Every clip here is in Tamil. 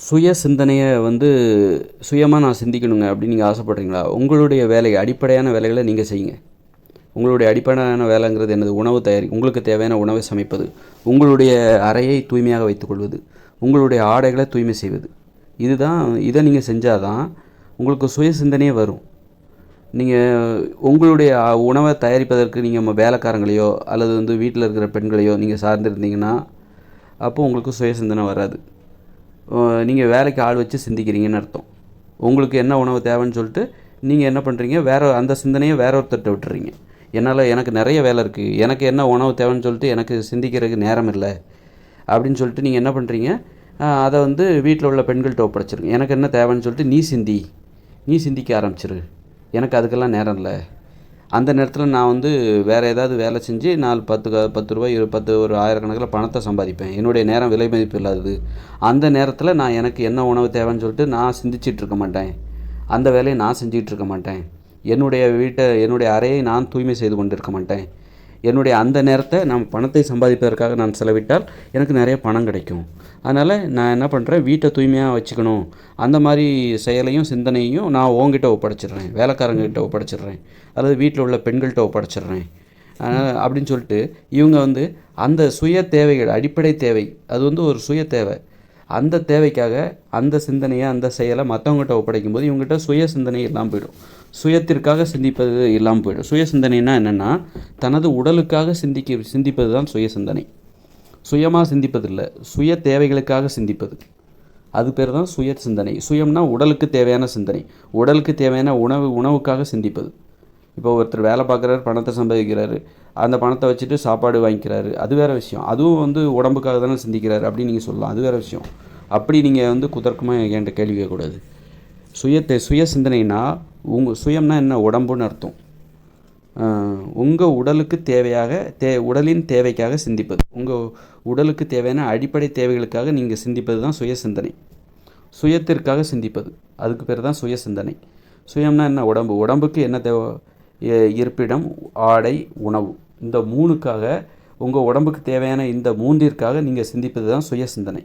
சுய சிந்தனையை சுயமாக நான் சிந்திக்கணுங்க அப்படின்னு நீங்கள் ஆசைப்பட்றீங்களா? உங்களுடைய வேலை அடிப்படையான வேலைகளை நீங்கள் செய்யுங்க. உங்களுடைய அடிப்படையான வேலைங்கிறது என்னது? உணவு தயாரி, உங்களுக்கு தேவையான உணவை சமைப்பது, உங்களுடைய அறையை தூய்மையாக வைத்துக்கொள்வது, உங்களுடைய ஆடைகளை தூய்மை செய்வது. இதை நீங்கள் செஞ்சால் தான் உங்களுக்கு சுய சிந்தனையே வரும். நீங்கள் உங்களுடைய உணவை தயாரிப்பதற்கு நீங்கள் வேலைக்காரங்களையோ அல்லது வீட்டில் இருக்கிற பெண்களையோ நீங்கள் சார்ந்திருந்தீங்கன்னா அப்போது உங்களுக்கு சுய சிந்தனை வராது. நீங்கள் வேலைக்கு ஆள் வச்சு சிந்திக்கிறீங்கன்னு அர்த்தம். உங்களுக்கு என்ன உணவு தேவைன்னு சொல்லிட்டு நீங்கள் என்ன பண்ணுறீங்க, அந்த சிந்தனையை வேற ஒருத்தர்கிட்ட விட்டுறீங்க. எனக்கு நிறைய வேலை இருக்குது, எனக்கு என்ன உணவு தேவைன்னு சொல்லிட்டு எனக்கு சிந்திக்கிறதுக்கு நேரம் இல்லை அப்படின்னு சொல்லிட்டு நீங்கள் என்ன பண்ணுறீங்க, அதை வீட்டில் உள்ள பெண்கள்கிட்ட ஒப்படைச்சிருங்க. எனக்கு என்ன தேவைன்னு சொல்லிட்டு நீ சிந்திக்க ஆரம்பிச்சிரு, எனக்கு அதுக்கெல்லாம் நேரம் இல்லை. அந்த நேரத்தில் நான் வேறு ஏதாவது வேலை செஞ்சு 10 ரூபாய் 10 ஒரு ஆயிரக்கணக்கில் பணத்தை சம்பாதிப்பேன். என்னுடைய நேரம் விலை மதிப்பு இல்லாதது. அந்த நேரத்தில் நான் எனக்கு என்ன உணவு தேவைன்னு சொல்லிட்டு நான் சிந்திச்சிட்ருக்க மாட்டேன், அந்த வேலையை நான் செஞ்சிகிட்ருக்க மாட்டேன். என்னுடைய அறையை நான் தூய்மை செய்து கொண்டு இருக்க மாட்டேன். என்னுடைய அந்த நேரத்தை நான் பணத்தை சம்பாதிப்பதற்காக நான் செலவிட்டால் எனக்கு நிறைய பணம் கிடைக்கும். அதனால் நான் என்ன பண்ணுறேன், வீட்டை தூய்மையாக வச்சுக்கணும், அந்த மாதிரி செயலையும் சிந்தனையும் நான் உங்ககிட்ட ஒப்படைச்சிடுறேன், வேலைக்காரங்ககிட்ட ஒப்படைச்சிடுறேன், அல்லது வீட்டில் உள்ள பெண்கள்கிட்ட ஒப்படைச்சிடுறேன் அப்படின்னு சொல்லிட்டு இவங்க அந்த சுய தேவைகள், அடிப்படை தேவை, அது ஒரு சுய தேவை. அந்த தேவைக்காக அந்த சிந்தனையை அந்த செயலை மற்றவங்ககிட்ட ஒப்படைக்கும் போது இவங்ககிட்ட சுய சிந்தனை இல்லாமல் போயிடும். சுயத்திற்காக சிந்திப்பது இல்லாமல் போயிடும். சுய சிந்தனைனா என்னென்னா, தனது உடலுக்காக சிந்திப்பது தான் சுய சிந்தனை. சுயமாக சிந்திப்பதில்லை, சுய தேவைகளுக்காக சிந்திப்பது, அது பேர் தான் சுய சிந்தனை. சுயம்னா உடலுக்கு தேவையான சிந்தனை, உடலுக்கு தேவையான உணவுக்காக சிந்திப்பது. இப்போ ஒருத்தர் வேலை பார்க்குறாரு, பணத்தை சம்பாதிக்கிறாரு, அந்த பணத்தை வச்சுட்டு சாப்பாடு வாங்கிக்கிறாரு, அது வேறு விஷயம். அதுவும் உடம்புக்காக தானே சிந்திக்கிறாரு அப்படின்னு நீங்கள் சொல்லலாம், அது வேறு விஷயம். அப்படி நீங்கள் குதர்க்கமாக என்கிட்ட கேள்வி கேட்கக்கூடாது. சுய சிந்தனைனா சுயம்னா என்ன, உடம்புன்னு அர்த்தம். உங்கள் உடலுக்கு உடலின் தேவைக்காக சிந்திப்பது, உங்கள் உடலுக்கு தேவையான அடிப்படை தேவைகளுக்காக நீங்கள் சிந்திப்பது தான் சுய சிந்தனை. சுயத்திற்காக சிந்திப்பது, அதுக்கு பேர் தான் சுய சிந்தனை. சுயம்னா என்ன, உடம்புக்கு என்ன தேவை, இருப்பிடம், ஆடை, உணவு, இந்த 3க்காக, உங்கள் உடம்புக்கு தேவையான இந்த 3ற்காக நீங்கள் சிந்திப்பது தான் சுய சிந்தனை.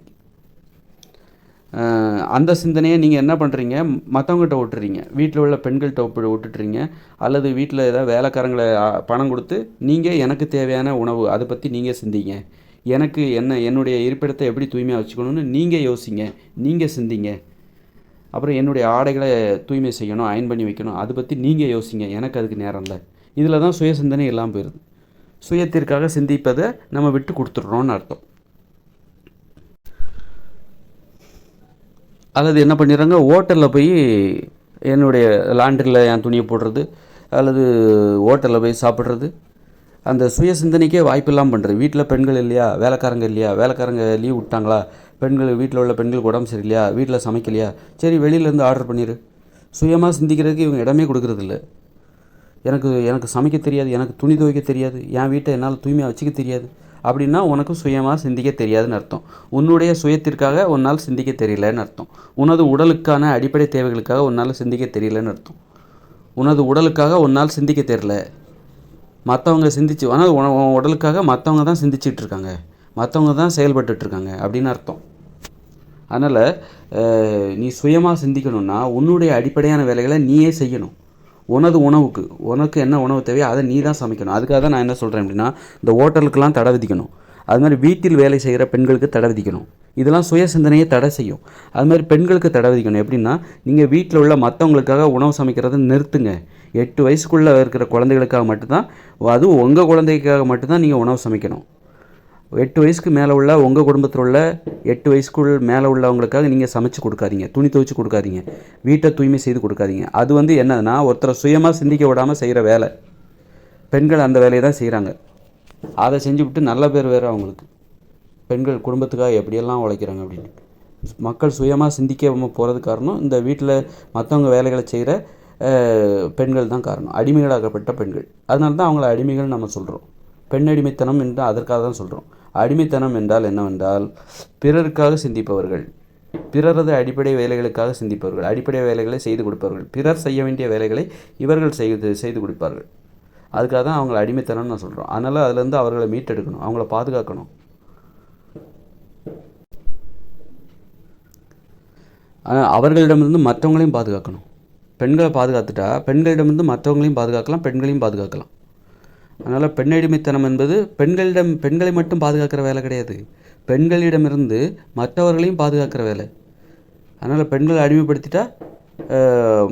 அந்த சிந்தனையை நீங்கள் என்ன பண்ணுறீங்க, மற்றவங்ககிட்ட விட்டுறீங்க, வீட்டில் உள்ள பெண்கள்கிட்ட விட்டுட்டுறீங்க, அல்லது வீட்டில் ஏதாவது வேலைக்காரங்களை பணம் கொடுத்து நீங்கள் எனக்கு தேவையான உணவு அதை பற்றி நீங்கள் சிந்திங்க, எனக்கு என்னுடைய இருப்பிடத்தை எப்படி தூய்மையாக வச்சுக்கணும்னு நீங்கள் யோசிங்க, நீங்கள் சிந்திங்க. அப்புறம் என்னுடைய ஆடைகளை தூய்மை செய்யணும், அயன் பண்ணி வைக்கணும், அதை பற்றி நீங்கள் யோசிங்க, எனக்கு அதுக்கு நேரம் இல்லை. இதில் தான் சுய சிந்தனை எல்லாம் போயிடுது. சுயத்திற்காக சிந்திப்பதை நம்ம விட்டு கொடுத்துட்றோன்னு அர்த்தம். அல்லது என்ன பண்ணிடுறாங்க, ஹோட்டலில் போய் என்னுடைய லாண்ட்ரியில் என் துணியை போடுறது, அல்லது ஹோட்டலில் போய் சாப்பிட்றது, அந்த சுய சிந்தனைக்கே வாய்ப்பெல்லாம் பண்ணுறது. வீட்டில் பெண்கள் இல்லையா, வேலைக்காரங்க லீவ் விட்டாங்களா, வீட்டில் உள்ள பெண்களுக்கு உடம்பு சரியில்லையா, வீட்டில் சமைக்கலையா, சரி வெளியிலேருந்து ஆர்டர் பண்ணிடு. சுயமாக சிந்திக்கிறதுக்கு இவங்க இடமே கொடுக்குறதில்ல. எனக்கு சமைக்க தெரியாது, எனக்கு துணி துவைக்க தெரியாது, என் வீட்டை என்னால் தூய்மையாக வச்சுக்க தெரியாது அப்படின்னா உனக்கு சுயமாக சிந்திக்க தெரியாதுன்னு அர்த்தம். உன்னுடைய சுயத்திற்காக உன்னால் சிந்திக்க தெரியலன்னு அர்த்தம். உனது உடலுக்கான அடிப்படை தேவைகளுக்காக உன்னால் சிந்திக்க தெரியலன்னு அர்த்தம். உனது உடலுக்காக உன்னால் சிந்திக்க தெரியல, மற்றவங்க சிந்திச்சு, ஆனால் உடலுக்காக மற்றவங்க தான் சிந்திச்சிட்டு இருக்காங்க, மற்றவங்க தான் செயல்பட்டுருக்காங்க அப்படின்னு அர்த்தம். அதனால் நீ சுயமாக சிந்திக்கணும்னா உன்னுடைய அடிப்படையான வேலைகளை நீயே செய்யணும். உனது உணவுக்கு உனக்கு என்ன உணவு தேவையோ அதை நீ தான் சமைக்கணும். அதுக்காக தான் நான் என்ன சொல்கிறேன் அப்படின்னா, இந்த ஹோட்டலுக்கெல்லாம் தடை விதிக்கணும். அது மாதிரி வீட்டில் வேலை செய்கிற பெண்களுக்கு தடை விதிக்கணும். இதெல்லாம் சுய சிந்தனையை தடை செய்யும். அது மாதிரி பெண்களுக்கு தடை விதிக்கணும். எப்படின்னா, நீங்கள் வீட்டில் உள்ள மற்றவங்களுக்காக உணவு சமைக்கிறத நிறுத்துங்க. 8 வயசுக்குள்ளே இருக்கிற குழந்தைகளுக்காக மட்டும்தான், அதுவும் உங்கள் குழந்தைக்காக மட்டும்தான் நீங்கள் உணவு சமைக்கணும். 8 வயசுக்கு மேலே உள்ள உங்கள் குடும்பத்தில் உள்ள 8 வயசுக்குள் மேலே உள்ளவங்களுக்காக நீங்கள் சமைச்சு கொடுக்காதீங்க, துணி துவைச்சி கொடுக்காதீங்க, வீட்டை தூய்மை செய்து கொடுக்காதீங்க. அது என்னதுன்னா, ஒருத்தரை சுயமாக சிந்திக்க விடாமல் செய்கிற வேலை. பெண்கள் அந்த வேலையை தான் செய்கிறாங்க. அதை செஞ்சுவிட்டு நல்ல பேர் வேறு அவங்களுக்கு. பெண்கள் குடும்பத்துக்காக எப்படியெல்லாம் உழைக்கிறாங்க அப்படின்னு. மக்கள் சுயமாக சிந்திக்க போகிறது காரணம் இந்த வீட்டில் மற்றவங்க வேலைகளை செய்கிற பெண்கள் தான் காரணம். அடிமைகளாகப்பட்ட பெண்கள். அதனால தான் அவங்கள அடிமைகள் நம்ம சொல்கிறோம். பெண் அடிமைத்தனம் என்று அதற்காக தான் சொல்கிறோம். அடிமைத்தனம் என்றால் என்னவென்றால், பிறருக்காக சிந்திப்பவர்கள், பிறரது அடிப்படை வேலைகளுக்காக சிந்திப்பவர்கள், அடிப்படை வேலைகளை செய்து கொடுப்பவர்கள், பிறர் செய்ய வேண்டிய வேலைகளை இவர்கள் செய்து கொடுப்பார்கள். அதுக்காக தான் அவங்களை அடிமைத்தனம்னு நான் சொல்கிறோம். அதனால் அதுலேருந்து அவர்களை மீட்டெடுக்கணும், அவங்கள பாதுகாக்கணும். அவர்களிடமிருந்து மற்றவங்களையும் பாதுகாக்கணும். பெண்களை பாதுகாத்துட்டா பெண்களிடமிருந்து மற்றவங்களையும் பாதுகாக்கலாம், பெண்களையும் பாதுகாக்கலாம். அதனால் பெண்ணடிமைத்தனம் என்பது பெண்களை மட்டும் பாதுகாக்கிற வேலை கிடையாது, பெண்களிடமிருந்து மற்றவர்களையும் பாதுகாக்கிற வேலை. அதனால் பெண்களை அடிமைப்படுத்திட்டா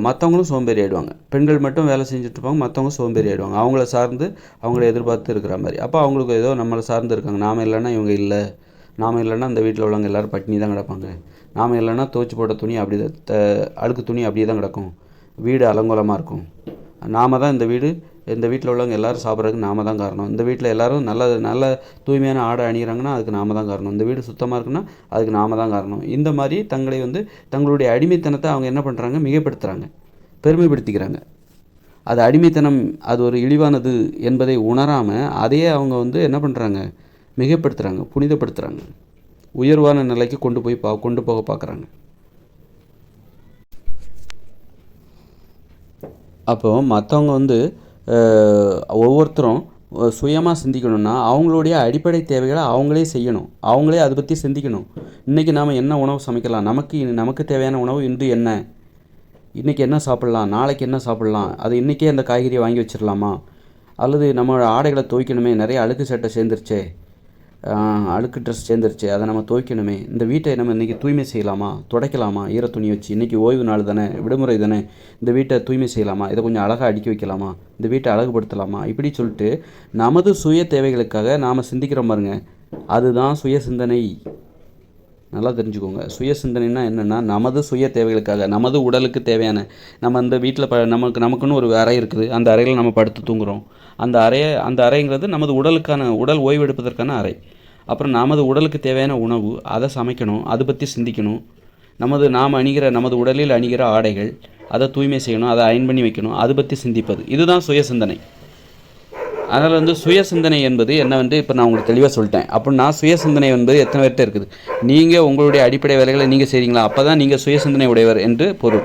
மற்றவங்களும் சோம்பேறி ஆகிடுவாங்க. பெண்கள் மட்டும் வேலை செஞ்சுட்ருப்பாங்க, மற்றவங்க சோம்பேறி ஆகிடுவாங்க, அவங்கள சார்ந்து அவங்கள எதிர்பார்த்து இருக்கிற மாதிரி. அப்போ அவங்களுக்கு ஏதோ நம்மளை சார்ந்து இருக்காங்க, நாம் இல்லைன்னா இவங்க இல்லை, நாம் இல்லைன்னா அந்த வீட்டில் உள்ளவங்க எல்லோரும் பட்டினி தான் கிடப்பாங்க, நாம் இல்லைன்னா துவைச்சி போட்ட துணி அப்படி அழுக்கு துணி அப்படியே தான் கிடக்கும், வீடு அலங்கோலமாக இருக்கும், நாம் தான் இந்த வீட்டில் உள்ளவங்க எல்லோரும் சாப்பிட்றதுக்கு நாம தான் காரணம், இந்த வீட்டில் எல்லோரும் நல்ல தூய்மையான ஆடை அணிகிறாங்கன்னா அதுக்கு நாம தான் காரணம், இந்த வீடு சுத்தமாக இருக்குன்னா அதுக்கு நாம தான் காரணம். இந்த மாதிரி தங்களை தங்களுடைய அடிமைத்தனத்தை அவங்க என்ன பண்ணுறாங்க, மிகைப்படுத்துகிறாங்க, பெருமைப்படுத்திக்கிறாங்க. அது அடிமைத்தனம், அது ஒரு இழிவானது என்பதை உணராமல் அதையே அவங்க என்ன பண்ணுறாங்க, மிகைப்படுத்துகிறாங்க, புனிதப்படுத்துகிறாங்க, உயர்வான நிலைக்கு கொண்டு போக பார்க்குறாங்க. அப்போது மற்றவங்க ஒவ்வொருத்தரும் சுயமாக சிந்திக்கணும்னா அவங்களுடைய அடிப்படை தேவைகளை அவங்களே செய்யணும், அவங்களே அதை பற்றி சிந்திக்கணும். இன்றைக்கி நாம் என்ன உணவு சமைக்கலாம், நமக்கு தேவையான உணவு இன்று என்ன, இன்றைக்கி என்ன சாப்பிட்லாம், நாளைக்கு என்ன சாப்பிட்லாம், அது இன்றைக்கே அந்த காய்கறியை வாங்கி வச்சிடலாமா, அல்லது நம்ம ஆடைகளை துவைக்கணுமே, நிறைய அழுக்கு சட்டை சேர்ந்துருச்சே, அழுக்கு ட்ரெஸ் சேர்ந்துருச்சு, அதை நம்ம துவைக்கணுமே, இந்த வீட்டை நம்ம இன்றைக்கி தூய்மை செய்யலாமா, துடைக்கலாமா, ஈர துணி வச்சு, இன்றைக்கி ஓய்வு நாள் தானே, விடுமுறை தானே, இந்த வீட்டை தூய்மை செய்யலாமா, இதை கொஞ்சம் அழகாக அடுக்கி வைக்கலாமா, இந்த வீட்டை அழகுபடுத்தலாமா, இப்படி சொல்லிட்டு நமது சுய தேவைகளுக்காக நாம் சிந்திக்கிறோம் பாருங்க, அதுதான் சுய சிந்தனை. நல்லா தெரிஞ்சுக்கோங்க, சுய சிந்தனைனா என்னென்னா நமது சுய தேவைகளுக்காக, நமது உடலுக்கு தேவையான, நம்ம இந்த வீட்டில் நமக்குன்னு ஒரு அறை இருக்குது, அந்த அறையில் நம்ம படுத்து தூங்குகிறோம், அந்த அறைங்கிறது நமது உடல் ஓய்வெடுப்பதற்கான அறை. அப்புறம் நமது உடலுக்கு தேவையான உணவு, அதை சமைக்கணும், அதை பற்றி சிந்திக்கணும். நமது உடலில் அணிகிற ஆடைகள், அதை தூய்மை செய்யணும், அதை அயன் பண்ணி வைக்கணும், அதை பற்றி சிந்திப்பது, இதுதான் சுய சிந்தனை. அதனால் சுய சிந்தனை என்பது என்னவென்று இப்போ நான் உங்களுக்கு தெளிவாக சொல்லிட்டேன். அப்படின்னா சுய சிந்தனை என்பது எத்தனை பேர்கிட்ட இருக்குது, நீங்கள் உங்களுடைய அடிப்படை வேலைகளை நீங்கள் செய்கிறீங்களா, அப்போ தான் நீங்கள் சுய சிந்தனை உடையவர் என்று பொருள்.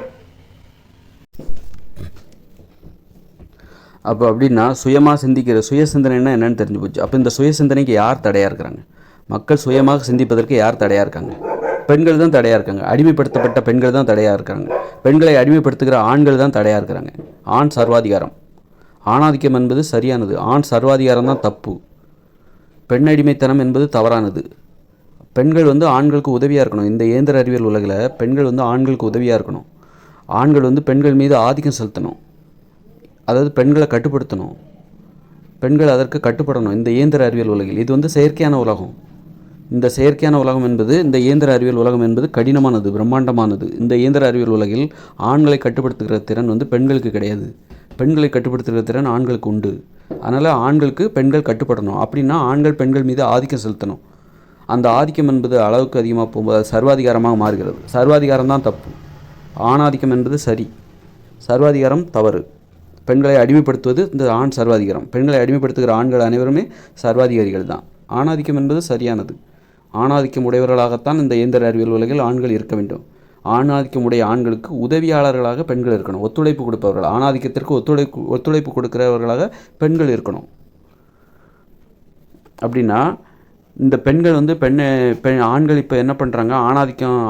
அப்போ அப்படின்னா சுயமாக சிந்திக்கிற சுய சிந்தனைன்னா என்னென்னு தெரிஞ்சு போச்சு. அப்போ இந்த சுய சிந்தனைக்கு யார் தடையாக இருக்கிறாங்க, மக்கள் சுயமாக சிந்திப்பதற்கு யார் தடையாக இருக்காங்க, பெண்கள் தான் தடையாக இருக்காங்க, அடிமைப்படுத்தப்பட்ட பெண்கள் தான் தடையாக இருக்காங்க, பெண்களை அடிமைப்படுத்துகிற ஆண்கள் தான் தடையாக இருக்கிறாங்க. ஆண் சர்வாதிகாரம், ஆணாதிக்கம் என்பது சரியானது, ஆண் சர்வாதிகாரம் தான் தப்பு, பெண் அடிமைத்தனம் என்பது தவறானது. பெண்கள் ஆண்களுக்கு உதவியாக இருக்கணும். இந்த இயந்திர அறிவியல் உலகில் பெண்கள் ஆண்களுக்கு உதவியாக இருக்கணும். ஆண்கள் பெண்கள் மீது ஆதிக்கம் செலுத்தணும், அதாவது பெண்களை கட்டுப்படுத்தணும், பெண்கள் அதற்கு கட்டுப்படணும். இந்த இயந்திர அறிவியல் உலகில் இது செயற்கையான உலகம். இந்த செயற்கையான உலகம் என்பது, இந்த இயந்திர அறிவியல் உலகம் என்பது கடினமானது, பிரம்மாண்டமானது. இந்த இயந்திர அறிவியல் உலகில் ஆண்களை கட்டுப்படுத்துகிற திறன் பெண்களுக்கு கிடையாது, பெண்களை கட்டுப்படுத்துகிற திறன் ஆண்களுக்கு உண்டு. அதனால் பெண்கள் கட்டுப்படணும். அப்படின்னா ஆண்கள் பெண்கள் மீது ஆதிக்கம் செலுத்தணும். அந்த ஆதிக்கம் என்பது அளவுக்கு அதிகமாக போகும்போது அது சர்வாதிகாரமாக மாறுகிறது. சர்வாதிகாரம் தான் தப்பு, ஆணாதிக்கம் என்பது சரி, சர்வாதிகாரம் தவறு. பெண்களை அடிமைப்படுத்துவது இந்த ஆண் சர்வாதிகாரம், பெண்களை அடிமைப்படுத்துகிற ஆண்கள் அனைவருமே சர்வாதிகாரிகள் தான். ஆணாதிக்கம் என்பது சரியானது. ஆணாதிக்கம் உடையவர்களாகத்தான் இந்த இயந்திர அறிவியல் உலகில் ஆண்கள் இருக்க வேண்டும். ஆணாதிக்கம் உடைய ஆண்களுக்கு உதவியாளர்களாக பெண்கள் இருக்கணும், ஒத்துழைப்பு கொடுப்பவர்கள். ஆணாதிக்கத்திற்கு ஒத்துழைப்பு கொடுக்கிறவர்களாக பெண்கள் இருக்கணும். அப்படின்னா இந்த பெண்கள் ஆண்கள் இப்போ என்ன பண்ணுறாங்க,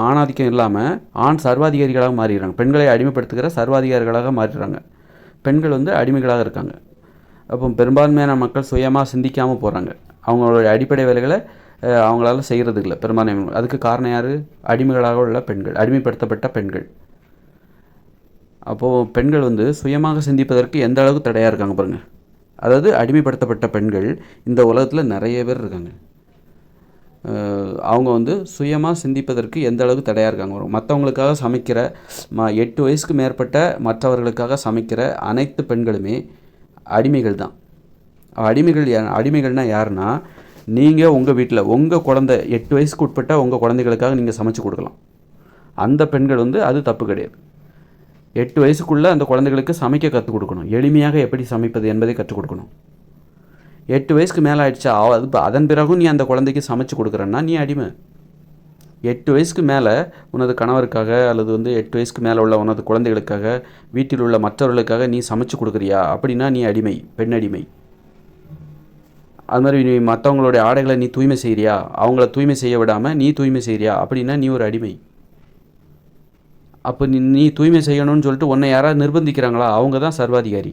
ஆணாதிக்கம் இல்லாமல் ஆண் சர்வாதிகாரிகளாக மாறிடுறாங்க, பெண்களை அடிமைப்படுத்துகிற சர்வாதிகாரிகளாக மாறிடுறாங்க, பெண்கள் அடிமைகளாக இருக்காங்க. அப்போ பெரும்பான்மையான மக்கள் சுயமாக சிந்திக்காமல் போகிறாங்க, அவங்களுடைய அடிப்படை வேலைகளை அவங்களால செய்கிறது இல்லை பெரும்பான்மை. அதுக்கு காரணம் யார், அடிமைகளாக உள்ள பெண்கள், அடிமைப்படுத்தப்பட்ட பெண்கள். அப்போது பெண்கள் சுயமாக சிந்திப்பதற்கு எந்த அளவுக்கு தடையாக இருக்காங்க பாருங்கள். அதாவது அடிமைப்படுத்தப்பட்ட பெண்கள் இந்த உலகத்தில் நிறைய பேர் இருக்காங்க. அவங்க சுயமாக சிந்திப்பதற்கு எந்த அளவுக்கு தடையாக இருக்காங்க வரும். மற்றவங்களுக்காக சமைக்கிற 8 வயசுக்கு மேற்பட்ட மற்றவர்களுக்காக சமைக்கிற அனைத்து பெண்களுமே அடிமைகள் தான். அடிமைகள்னால் யாருன்னா, நீங்கள் உங்கள் வீட்டில் உங்கள் குழந்தை 8 வயசுக்கு உட்பட்ட உங்கள் குழந்தைகளுக்காக நீங்கள் சமைச்சு கொடுக்கலாம். அந்த பெண்கள் அது தப்பு கிடையாது. 8 வயசுக்குள்ளே அந்த குழந்தைகளுக்கு சமைக்க கற்றுக் கொடுக்கணும், எளிமையாக எப்படி சமைப்பது என்பதை கற்றுக் கொடுக்கணும். 8 வயசுக்கு மேலே ஆகிடுச்சா, அதன் பிறகும் நீ அந்த குழந்தைக்கு சமைச்சு கொடுக்குறன்னா நீ அடிமை. 8 வயசுக்கு மேலே உனது கணவருக்காக அல்லது 8 வயசுக்கு மேலே உள்ள உனது குழந்தைகளுக்காக வீட்டில் உள்ள மற்றவர்களுக்காக நீ சமைச்சு கொடுக்குறியா, அப்படின்னா நீ அடிமை, பெண் அடிமை. அது மாதிரி நீ மற்றவங்களுடைய ஆடைகளை நீ தூய்மை செய்கிறியா, அவங்கள தூய்மை செய்ய விடாமல் நீ தூய்மை செய்கிறியா, அப்படின்னா நீ ஒரு அடிமை. அப்போ நீ தூய்மை செய்யணும்னு சொல்லிட்டு உன்னை யாராவது நிர்பந்திக்கிறாங்களா? அவங்க தான் சர்வாதிகாரி.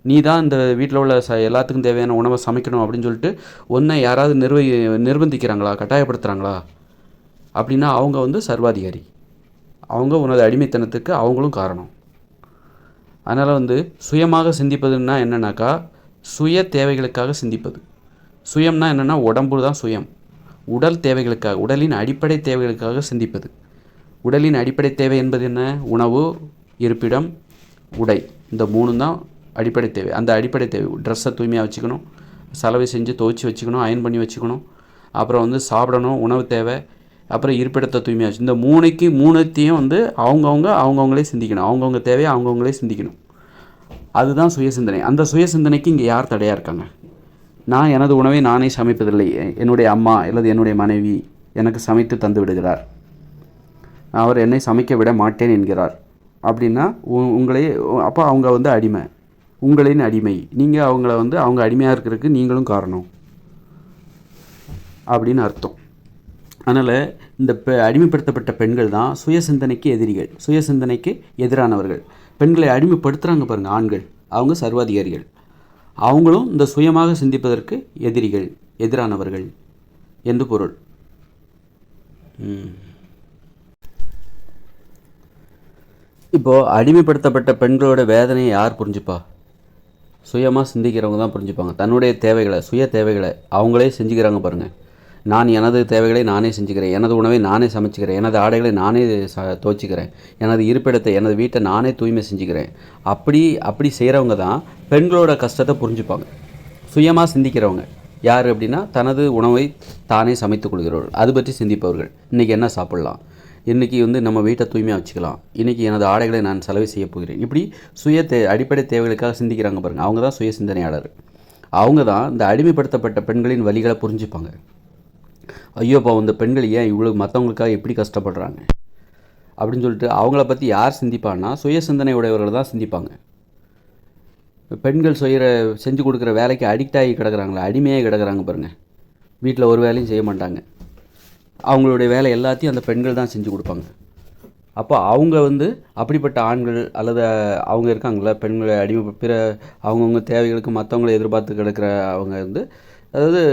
நீ தான் இந்த வீட்டில் உள்ள எல்லாத்துக்கும் தேவையான உணவை சமைக்கணும் அப்படின்னு சொல்லிட்டு உன்னை யாராவது நிர்பந்திக்கிறாங்களா, கட்டாயப்படுத்துகிறாங்களா அப்படின்னா அவங்க வந்து சர்வாதிகாரி. அவங்க உனது அடிமைத்தனத்துக்கு அவங்களும் காரணம். அதனால் வந்து சுயமாக சிந்திப்பதுன்னா என்னென்னாக்கா, சுய தேவைகளுக்காக சிந்திப்பது. சுயம்னா என்னென்னா உடம்பு தான் சுயம். உடல் தேவைகளுக்காக, உடலின் அடிப்படை தேவைகளுக்காக சிந்திப்பது. உடலின் அடிப்படை தேவை என்பது என்ன? உணவு, இருப்பிடம், உடை. இந்த 3 தான் அடிப்படை தேவை. அந்த அடிப்படை தேவை ட்ரெஸ்ஸை தூய்மையாக வச்சுக்கணும், சலவை செஞ்சு துவைச்சி வச்சுக்கணும், அயன் பண்ணி வச்சுக்கணும், அப்புறம் வந்து சாப்பிடணும், உணவு தேவை, அப்புறம் இருப்பிடத்தை தூய்மையாக வச்சு. இந்த 3த்தையும் வந்து அவங்கவுங்களே சிந்திக்கணும். அவங்கவுங்க தேவையை அவங்கவுங்களே சிந்திக்கணும். அதுதான் சுய சிந்தனை. அந்த சுய சிந்தனைக்கு இங்கே யார் தடையாக இருக்காங்க? நான் எனது உணவை நானே சமைப்பதில்லை, என்னுடைய அம்மா அல்லது என்னுடைய மனைவி எனக்கு சமைத்து தந்து விடுகிறார், அவர் என்னை சமைக்க விட மாட்டேன் என்கிறார் அப்படின்னா அப்போ அவங்க வந்து அடிமை, உங்களின் அடிமை. நீங்கள் அவங்கள வந்து அவங்க அடிமையாக இருக்கிறதுக்கு நீங்களும் காரணம் அப்படின்னு அர்த்தம். அதனால் இந்த அடிமைப்படுத்தப்பட்ட பெண்கள் தான் சுய சிந்தனைக்கு எதிரிகள், சுய சிந்தனைக்கு எதிரானவர்கள். பெண்களை அடிமைப்படுத்துகிறாங்க பாருங்கள் ஆண்கள், அவங்க சர்வாதிகாரிகள். அவங்களும் இந்த சுயமாக சிந்திப்பதற்கு எதிரிகள், எதிரானவர்கள் என்று பொருள். இப்போது அடிமைப்படுத்தப்பட்ட பெண்களோட வேதனையை யார் புரிஞ்சுப்பா? சுயமாக சிந்திக்கிறவங்க தான் புரிஞ்சுப்பாங்க. தன்னுடைய தேவைகளை, சுய தேவைகளை அவங்களே செஞ்சுக்கிறாங்க பாருங்கள். நான் எனது தேவைகளை நானே செஞ்சுக்கிறேன், எனது உணவை நானே சமைச்சிக்கிறேன், எனது ஆடைகளை நானே துவைச்சிக்கிறேன், எனது இருப்பிடத்தை, எனது வீட்டை நானே தூய்மை செஞ்சுக்கிறேன். அப்படி செய்கிறவங்க தான் பெண்களோட கஷ்டத்தை புரிஞ்சுப்பாங்க. சுயமாக சிந்திக்கிறவங்க யார் அப்படின்னா, தனது உணவை தானே சமைத்து கொள்கிறவர்கள், அது பற்றி சிந்திப்பவர்கள். இன்றைக்கி என்ன சாப்பிட்லாம், இன்றைக்கி வந்து நம்ம வீட்டை தூய்மையாக வச்சுக்கலாம், இன்றைக்கி எனது ஆடைகளை நான் செலவு செய்ய போகிறேன், இப்படி அடிப்படை தேவைகளுக்காக சிந்திக்கிறாங்க பாருங்கள். அவங்க தான் சுய சிந்தனையாளர். அவங்க தான் இந்த அடிமைப்படுத்தப்பட்ட பெண்களின் வலிகளை புரிஞ்சுப்பாங்க. ஐயோப்பா, இந்த பெண்கள் ஏன் இவ்வளோ மற்றவங்களுக்காக எப்படி கஷ்டப்படுறாங்க அப்படின்னு சொல்லிட்டு அவங்கள பற்றி யார் சிந்திப்பான்னா, சுய சிந்தனை உடையவர்கள் தான் சிந்திப்பாங்க. பெண்கள் செஞ்சு கொடுக்குற வேலைக்கு அடிக்ட் ஆகி கிடக்குறாங்களே, அடிமையாக கிடக்குறாங்க பாருங்கள். வீட்டில் ஒரு வேலையும் செய்ய மாட்டாங்க, அவங்களுடைய வேலை எல்லாத்தையும் அந்த பெண்கள் தான் செஞ்சு கொடுப்பாங்க. அப்போ அவங்க வந்து அப்படிப்பட்ட ஆண்கள் அல்லது அவங்க இருக்காங்களா, பெண்களை அவங்கவுங்க தேவைகளுக்கு மற்றவங்களை எதிர்பார்த்து கிடக்கிற அவங்க வந்து, அதாவது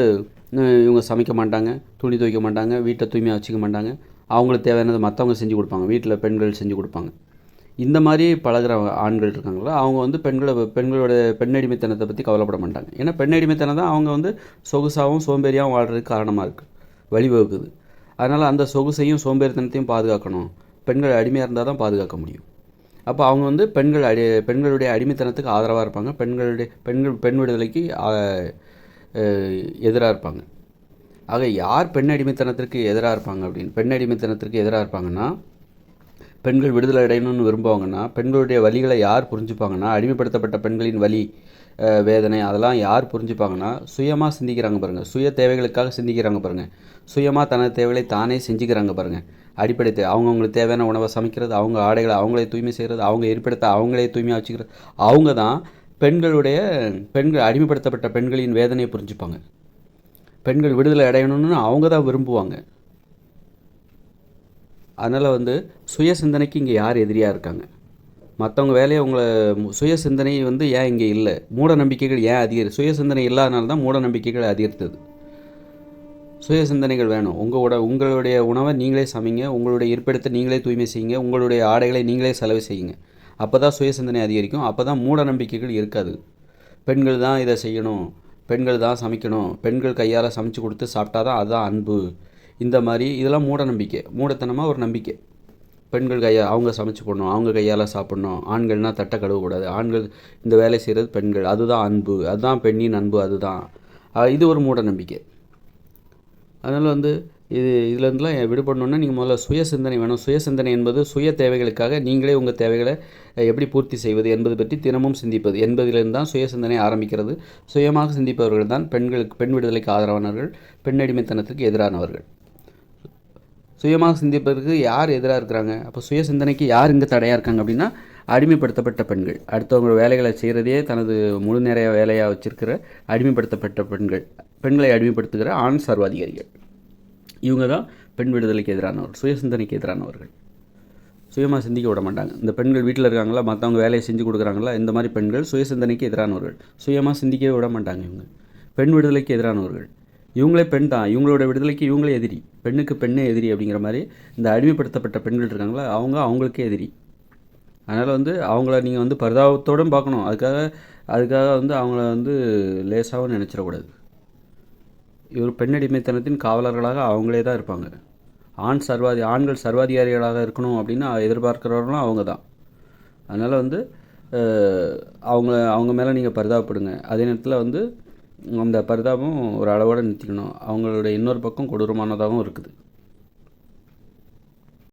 இவங்க சமைக்க மாட்டாங்க, துணி துவைக்க மாட்டாங்க, வீட்டை தூய்மையாக வச்சுக்க மாட்டாங்க, அவங்களுக்கு தேவையானது மற்றவங்க செஞ்சு கொடுப்பாங்க, வீட்டில் பெண்கள் செஞ்சு கொடுப்பாங்க. இந்த மாதிரி பழகிற ஆண்கள் இருக்காங்களா, அவங்க வந்து பெண்களோட பெண்ணடிமைத்தனத்தை பற்றி கவலைப்பட மாட்டாங்க. ஏன்னா பெண்ணடிமைத்தனம் தான் அவங்க வந்து சொகுசாகவும் சோம்பேறியாகவும் வாழ்கிறதுக்கு காரணமாக இருக்குது, வழிவகுக்குது. அதனால் அந்த சொகுசையும் சோம்பேறித்தனத்தையும் பாதுகாக்கணும், பெண்கள் அடிமையாக இருந்தால் தான் பாதுகாக்க முடியும். அப்போ அவங்க வந்து பெண்களுடைய அடிமைத்தனத்துக்கு ஆதரவாக இருப்பாங்க, பெண் விடுதலைக்கு எதிராக இருப்பாங்க. ஆக யார் பெண் அடிமைத்தனத்திற்கு எதிராக இருப்பாங்க அப்படின்னு, பெண் அடிமைத்தனத்திற்கு எதிராக இருப்பாங்கன்னா, பெண்கள் விடுதலை அடையணும்னு விரும்புவாங்கன்னா, பெண்களுடைய வலிகளை யார் புரிஞ்சுப்பாங்கன்னா, அடிமைப்படுத்தப்பட்ட பெண்களின் வலி, வேதனை அதெல்லாம் யார் புரிஞ்சுப்பாங்கன்னா, சுயமாக சிந்திக்கிறாங்க பாருங்கள், சுய தேவைகளுக்காக சிந்திக்கிறாங்க பாருங்கள், சுயமாக தனது தேவைகளை தானே செஞ்சுக்கிறாங்க பாருங்கள். அடிப்படை அவங்கவுங்களுக்கு தேவையான உணவை சமைக்கிறது, அவங்க ஆடைகளை அவங்களே தூய்மை செய்கிறது, அவங்க இருப்பிடத்தை அவங்களே தூய்மையாக வச்சுக்கிறது, அவங்க தான் பெண்கள் அடிமைப்படுத்தப்பட்ட பெண்களின் வேதனையை புரிஞ்சுப்பாங்க. பெண்கள் விடுதலை அடையணும்னு அவங்க தான் விரும்புவாங்க. அதனால் வந்து சுய சிந்தனைக்கு இங்கே யார் எதிரியாக இருக்காங்க? மற்றவங்க வேலையை சுய சிந்தனை வந்து ஏன் இங்கே இல்லை? மூட நம்பிக்கைகள் ஏன் சுய சிந்தனை இல்லாதனால தான் மூட நம்பிக்கைகள் அதிகரித்தது. சுய சிந்தனைகள் வேணும். உங்களுடைய உணவை நீங்களே சமைங்க, உங்களுடைய இருப்பிடத்தை நீங்களே தூய்மை செய்யுங்க, உங்களுடைய ஆடைகளை நீங்களே செலவு செய்யுங்க. அப்போ தான் சுய சிந்தனை அதிகரிக்கும், அப்போ தான் மூட நம்பிக்கைகள் இருக்காது. பெண்கள் தான் இதை செய்யணும், பெண்கள் தான் சமைக்கணும், பெண்கள் கையால் சமைச்சு கொடுத்து சாப்பிட்டா தான் அதுதான் அன்பு, இந்த மாதிரி இதெல்லாம் மூட நம்பிக்கை, மூடத்தனமாக ஒரு நம்பிக்கை. பெண்கள் அவங்க சமைச்சு போடணும், அவங்க கையால் சாப்பிட்ணும், ஆண்கள்னால் தட்டை கழுவக்கூடாது, ஆண்கள் இந்த வேலை செய்கிறது பெண்கள், அதுதான் அன்பு, அதுதான் பெண்ணின் அன்பு, அதுதான் இது ஒரு மூட நம்பிக்கை. அதனால் வந்து இதுலேருந்துலாம் விடுபடணுன்னா நீங்கள் முதல்ல சுய சிந்தனை வேணும். சுய சிந்தனை என்பது சுய தேவைகளுக்காக நீங்களே உங்கள் தேவைகளை எப்படி பூர்த்தி செய்வது என்பது பற்றி தினமும் சிந்திப்பது என்பதிலிருந்து தான் சுய சிந்தனை ஆரம்பிக்கிறது. சுயமாக சிந்திப்பவர்கள் தான் பெண் விடுதலைக்கு ஆதரவானவர்கள், பெண்ணடிமைத்தனத்துக்கு எதிரானவர்கள். சுயமாக சிந்திப்பதற்கு யார் எதிராக இருக்கிறாங்க? அப்போ சுய சிந்தனைக்கு யார் இங்கே தடையாக இருக்காங்க அப்படின்னா, அடிமைப்படுத்தப்பட்ட பெண்கள், அடுத்தவங்க வேலைகளை செய்கிறதே தனது முழு நேர வேலையாக வச்சுருக்கிற அடிமைப்படுத்தப்பட்ட பெண்களை அடிமைப்படுத்துகிற ஆண் சர்வாதிகாரிகள். இவங்க தான் பெண் விடுதலைக்கு எதிரானவர்கள், சுய சிந்தனைக்கு எதிரானவர்கள். சுயமாக சிந்திக்க விட மாட்டாங்க. இந்த பெண்கள் வீட்டில் இருக்காங்களா, மற்றவங்க வேலையை செஞ்சு கொடுக்குறாங்களா, இந்த மாதிரி பெண்கள் சுய சிந்தனைக்கு எதிரானவர்கள். சுயமாக சிந்திக்கவே விட மாட்டாங்க இவங்க. பெண் விடுதலைக்கு எதிரானவர்கள். இவங்களே பெண் தான், இவங்களோட விடுதலைக்கு இவங்களே எதிரி. பெண்ணுக்கு பெண்ணே எதிரி அப்படிங்கிற மாதிரி இந்த அடிமைப்படுத்தப்பட்ட பெண்கள் இருக்காங்களா, அவங்களுக்கே எதிரி. அதனால் வந்து அவங்கள நீங்கள் வந்து பரிதாபத்தோடும் பார்க்கணும். அதுக்காக வந்து அவங்கள வந்து லேசாகவும் நினச்சிடக்கூடாது. இவர் பெண்ணடிமைத்தனத்தின் காவலர்களாக அவங்களே தான் இருப்பாங்க. ஆண்கள் சர்வாதிகாரிகளாக இருக்கணும் அப்படின்னு எதிர்பார்க்குறவர்களும் அவங்க தான். அதனால் வந்து அவங்க மேலே நீங்கள் பரிதாபப்படுங்க. அதே நேரத்தில் வந்து அந்த பரிதாபம் ஒரு அளவோடு நிறுத்திக்கணும். அவங்களுடைய இன்னொரு பக்கம் கொடூரமானதாகவும் இருக்குது.